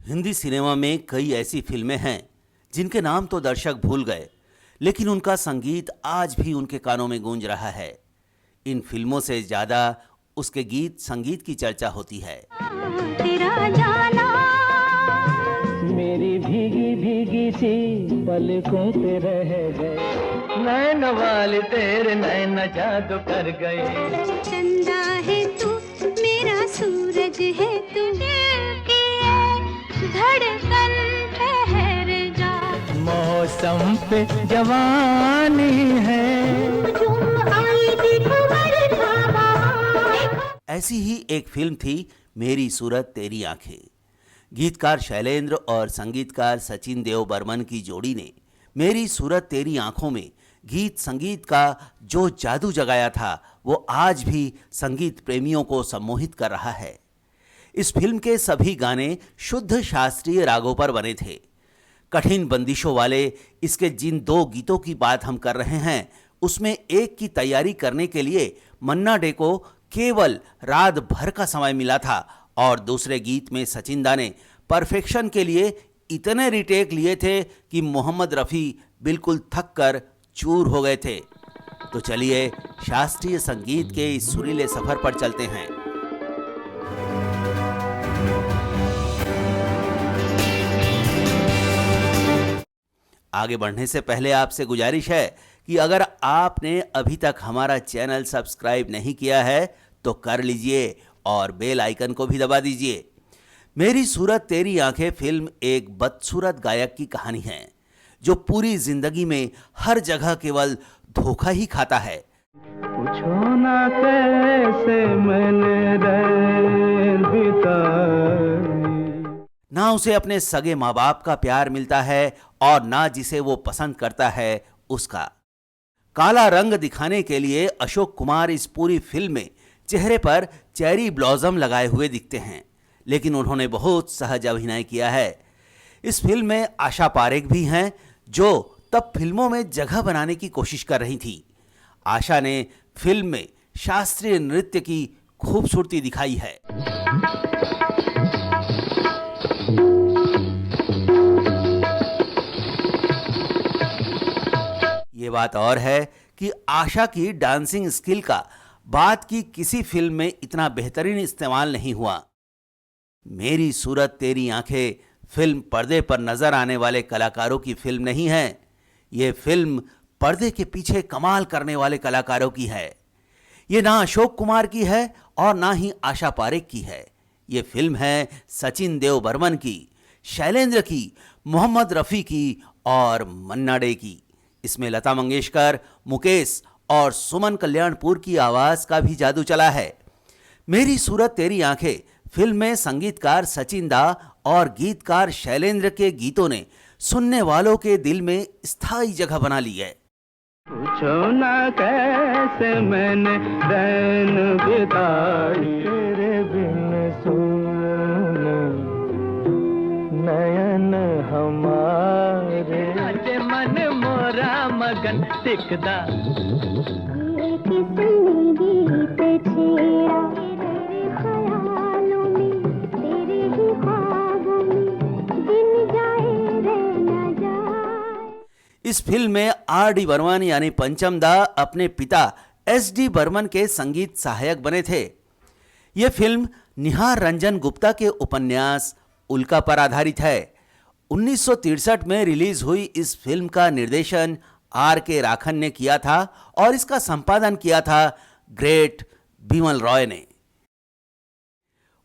Hindi cinema में कई ऐसी फिल्में हैं जिनके नाम तो दर्शक भूल गए, लेकिन उनका संगीत आज भी उनके कानों में गूंज रहा है। इन फिल्मों से ज्यादा उसके गीत संगीत की चर्चा होती है। तेरा जाना मेरी भीगी भीगी सी पलकों पे रह गए, नैन वाले तेरे नैन जादू कर गए। चंदा है तू, मेरा सूरज है तू, दिल की धड़कन ठहर जा। मौसम पे जवानी है, तुम आई देखो बरसावा। ऐसी ही एक फिल्म थी मेरी सूरत तेरी आंखें। गीतकार शैलेंद्र और संगीतकार सचिन देव बर्मन की जोड़ी ने मेरी सूरत तेरी आंखों में गीत संगीत का जो जादू जगाया था वो आज भी संगीत प्रेमियों को सम्मोहित कर रहा है। इस फिल्म के सभी गाने शुद्ध शास्त्रीय रागों पर बने थे। कठिन बंदिशों वाले इसके जिन दो गीतों की बात हम कर रहे हैं, उसमें एक की तैयारी करने के लिए मन्ना डे को केवल रात भर का समय मिला था और दूसरे गीत में सचिन दा ने परफेक्शन के लिए इतने रिटेक लिए थे कि मोहम्मद रफ़ी बिल्कुल थक कर चूर हो गए थे। तो चलिए शास्त्रीय संगीत के इस सुरीले सफर पर चलते हैं। आगे बढ़ने से पहले आपसे गुजारिश है कि अगर आपने अभी तक हमारा चैनल सब्सक्राइब नहीं किया है तो कर लीजिए और बेल आइकन को भी दबा दीजिए। मेरी सूरत तेरी आंखें फिल्म एक बदसूरत गायक की कहानी है जो पूरी जिंदगी में हर जगह केवल धोखा ही खाता है। पूछो ना कैसे मैंने रैन बिताई, ना उसे अपने सगे माँ बाप का प्यार मिलता है और ना जिसे वो पसंद करता है उसका। काला रंग दिखाने के लिए अशोक कुमार इस पूरी फिल्म में चेहरे पर चेरी ब्लॉसम लगाए हुए दिखते हैं, लेकिन उन्होंने बहुत सहज अभिनय किया है। इस फिल्म में आशा पारेख भी हैं जो तब फिल्मों में जगह बनाने की कोशिश कर रही थी। आशा ने फिल्म में शास्त्रीय नृत्य की खूबसूरती दिखाई है। ये बात और है कि आशा की डांसिंग स्किल का बाद की किसी फिल्म में इतना बेहतरीन इस्तेमाल नहीं हुआ। मेरी सूरत तेरी आंखें फिल्म पर्दे पर नजर आने वाले कलाकारों की फिल्म नहीं है। ये फिल्म पर्दे के पीछे कमाल करने वाले कलाकारों की है। ये ना अशोक कुमार की है और ना ही आशा पारेख की है। ये फिल्म है सचिन देव बर्मन की, शैलेंद्र की, मोहम्मद रफ़ी की और मन्ना डे की। इसमें लता मंगेशकर, मुकेश और सुमन कल्याणपुर की आवाज का भी जादू चला है। मेरी सूरत तेरी आंखें फिल्म में संगीतकार सचिन दा और गीतकार शैलेंद्र के गीतों ने सुनने वालों के दिल में स्थायी जगह बना ली है। पूछो ना कैसे मैंने रैन बिताई, तेरे बिन सुन नयन हमारे, आज मन मोरा मगन टिकदा। इस फिल्म में R.D. बर्मन यानी पंचम दा अपने पिता S.D. बर्मन के संगीत सहायक बने थे। यह फिल्म निहार रंजन गुप्ता के उपन्यास उल्का पर आधारित है। 1963 में रिलीज हुई इस फिल्म का निर्देशन R.K. राखन ने किया था और इसका संपादन किया था ग्रेट बिमल रॉय ने।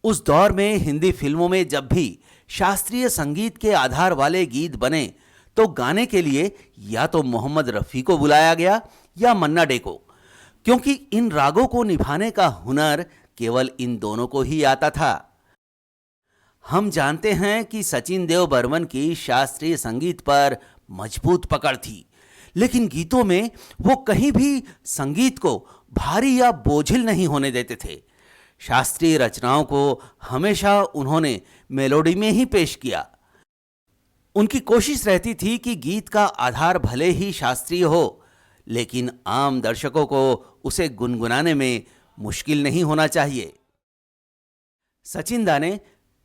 उस दौर में हिंदी फिल्मों में जब भी शास्त्रीय संगीत के आधार वाले गीत बने तो गाने के लिए या तो मोहम्मद रफ़ी को बुलाया गया या मन्ना डे को, क्योंकि इन रागों को निभाने का हुनर केवल इन दोनों को ही आता था। हम जानते हैं कि सचिन देव बर्मन की शास्त्रीय संगीत पर मजबूत पकड़ थी, लेकिन गीतों में वो कहीं भी संगीत को भारी या बोझिल नहीं होने देते थे। शास्त्रीय रचनाओं को हमेशा उन्होंने मेलोडी में ही पेश किया। उनकी कोशिश रहती थी कि गीत का आधार भले ही शास्त्रीय हो, लेकिन आम दर्शकों को उसे गुनगुनाने में मुश्किल नहीं होना चाहिए। सचिन दा ने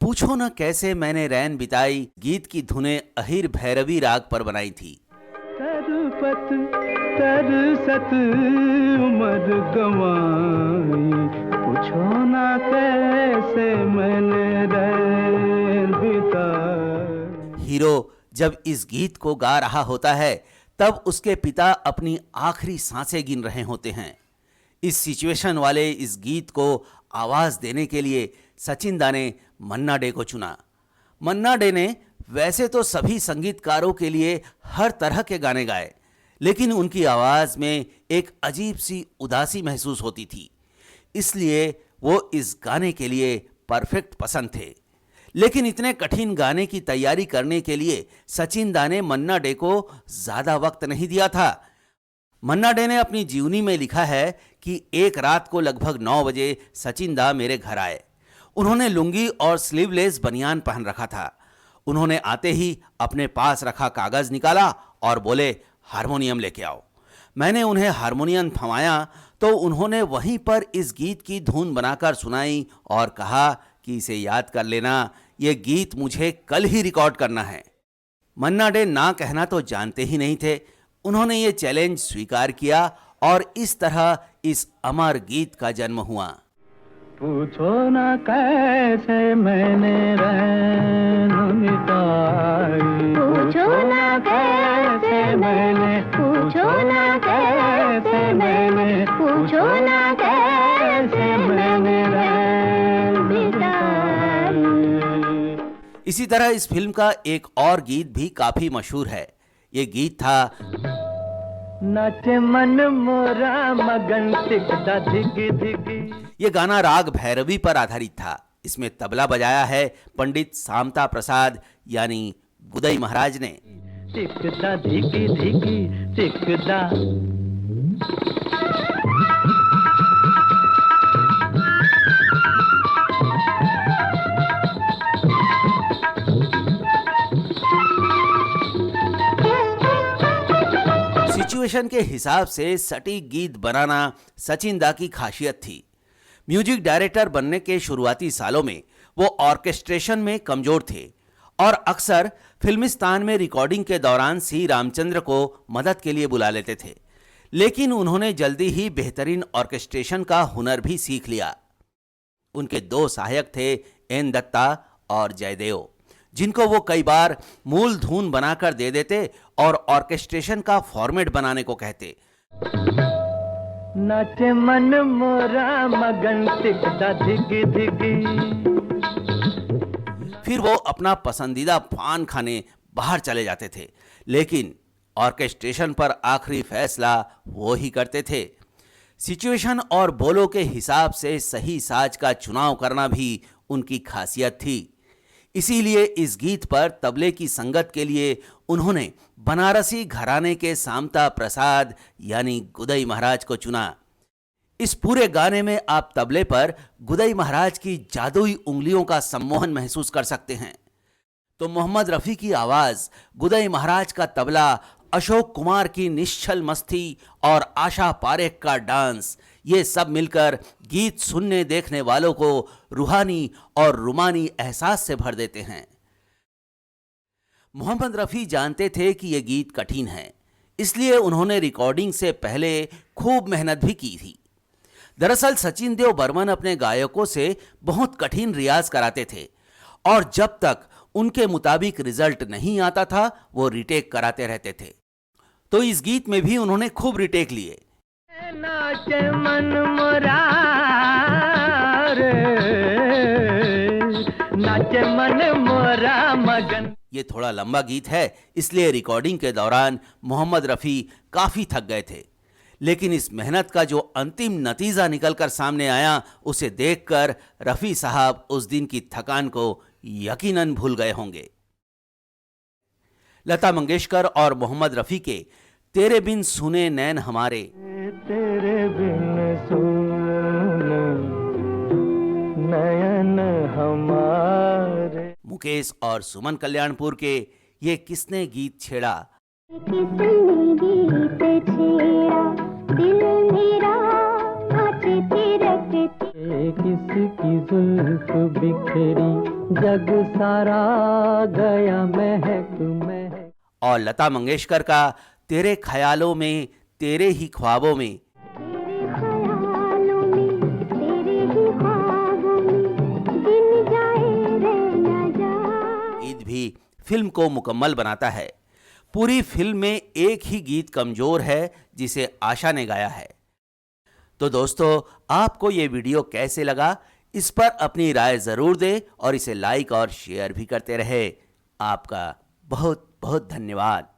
पूछो न कैसे मैंने रैन बिताई गीत की धुनें अहिर भैरवी राग पर बनाई थी। तरुपत तरसत उम्र गंवाई, पूछो ना कैसे मैंने रैन बिताई। हीरो जब इस गीत को गा रहा होता है तब उसके पिता अपनी आखिरी सांसें गिन रहे होते हैं। इस सिचुएशन वाले इस गीत को आवाज देने के लिए सचिन दा ने मन्ना डे को चुना। मन्ना डे ने वैसे तो सभी संगीतकारों के लिए हर तरह के गाने गाए, लेकिन उनकी आवाज में एक अजीब सी उदासी महसूस होती थी, इसलिए वो इस गाने के लिए परफेक्ट पसंद थे। लेकिन इतने कठिन गाने की तैयारी करने के लिए सचिन दा ने मन्ना डे को ज्यादा वक्त नहीं दिया था। मन्ना डे ने अपनी जीवनी में लिखा है कि एक रात को लगभग 9 बजे सचिन दा मेरे घर आए। उन्होंने लुंगी और स्लीवलेस बनियान पहन रखा था। उन्होंने आते ही अपने पास रखा कागज निकाला और बोले, हारमोनियम लेके आओ। मैंने उन्हें हारमोनियम थमाया तो उन्होंने वहीं पर इस गीत की धुन बनाकर सुनाई और कहा कि इसे याद कर लेना, ये गीत मुझे कल ही रिकॉर्ड करना है। मन्ना डे ना कहना तो जानते ही नहीं थे। उन्होंने ये चैलेंज स्वीकार किया और इस तरह इस अमर गीत का जन्म हुआ। पूछो ना कैसे मैंने रैन मिटाई, पूछो ना कैसे मैंने, पूछो ना कैसे मैंने, पूछो ना कैसे मैंने रैन बिताई। इसी तरह इस फिल्म का एक और गीत भी काफी मशहूर है। ये गीत था नाचे मन मोरा मगन टिकता धिगी धिगी। ये गाना राग भैरवी पर आधारित था। इसमें तबला बजाया है पंडित सामता प्रसाद यानी गुदई महाराज ने। टिकता धिगी धिगी टिकता। सिचुएशन के हिसाब से सटीक गीत बनाना सचिन दा की खासियत थी। म्यूजिक डायरेक्टर बनने के शुरुआती सालों में वो ऑर्केस्ट्रेशन में कमजोर थे और अक्सर फिल्मिस्तान में रिकॉर्डिंग के दौरान सी रामचंद्र को मदद के लिए बुला लेते थे। लेकिन उन्होंने जल्दी ही बेहतरीन ऑर्केस्ट्रेशन का हुनर भी सीख लिया। उनके 2 सहायक थे, एन दत्ता और जयदेव, जिनको वो कई बार मूल धुन बनाकर दे देते और ऑर्केस्ट्रेशन का फॉर्मेट बनाने को कहते। नाचे मन मोरा मगन टिकता धिगी धिगी। फिर वो अपना पसंदीदा पान खाने बाहर चले जाते थे, लेकिन ऑर्केस्ट्रेशन पर आखिरी फैसला वो ही करते थे। सिचुएशन और बोलों के हिसाब से सही साज का चुनाव करना भी उनकी खासियत थी। इसीलिए इस गीत पर तबले की संगत के लिए उन्होंने बनारसी घराने के सामता प्रसाद यानी गुदई महाराज को चुना। इस पूरे गाने में आप तबले पर गुदई महाराज की जादुई उंगलियों का सम्मोहन महसूस कर सकते हैं। तो मोहम्मद रफ़ी की आवाज, गुदई महाराज का तबला, अशोक कुमार की निश्चल मस्ती और आशा पारेख का डांस, ये सब मिलकर गीत सुनने देखने वालों को रूहानी और रुमानी एहसास से भर देते हैं। मोहम्मद रफ़ी जानते थे कि यह गीत कठिन है, इसलिए उन्होंने रिकॉर्डिंग से पहले खूब मेहनत भी की थी। दरअसल सचिन देव बर्मन अपने गायकों से बहुत कठिन रियाज कराते थे और जब तक उनके मुताबिक रिजल्ट नहीं आता था वो रिटेक कराते रहते थे। तो इस गीत में भी उन्होंने खूब रिटेक लिए। नाचे मन मोरा रे, नाचे मन मोरा मगन। ये थोड़ा लंबा गीत है, इसलिए रिकॉर्डिंग के दौरान मोहम्मद रफ़ी काफी थक गए थे। लेकिन इस मेहनत का जो अंतिम नतीजा निकलकर सामने आया, उसे देखकर रफ़ी साहब उस दिन की थकान को यकीनन भूल गए होंगे। लता मंगेशकर और मोहम्मद रफ़ी के तेरे बिन सुने नैन हमारे, तेरे बिन सुने नयन हमारे, मुकेश और सुमन कल्याणपुर के ये किसने गीत छेड़ा, किसने गीत छेड़ा, दिल मेरा नाचते रखते, किसकी जुल्फ बिखरी, जग सारा गया महक महक। और लता मंगेशकर का तेरे ख्यालों में तेरे ही ख्वाबों में तेरे ख्यालों में तेरे ही ख्वाबों में दिन जाए रे न जाए। गीत भी फिल्म को मुकम्मल बनाता है। पूरी फिल्म में एक ही गीत कमजोर है जिसे आशा ने गाया है। तो दोस्तों, आपको ये वीडियो कैसे लगा, इस पर अपनी राय जरूर दें और इसे लाइक और शेयर भी करते रहे। आपका बहुत बहुत धन्यवाद।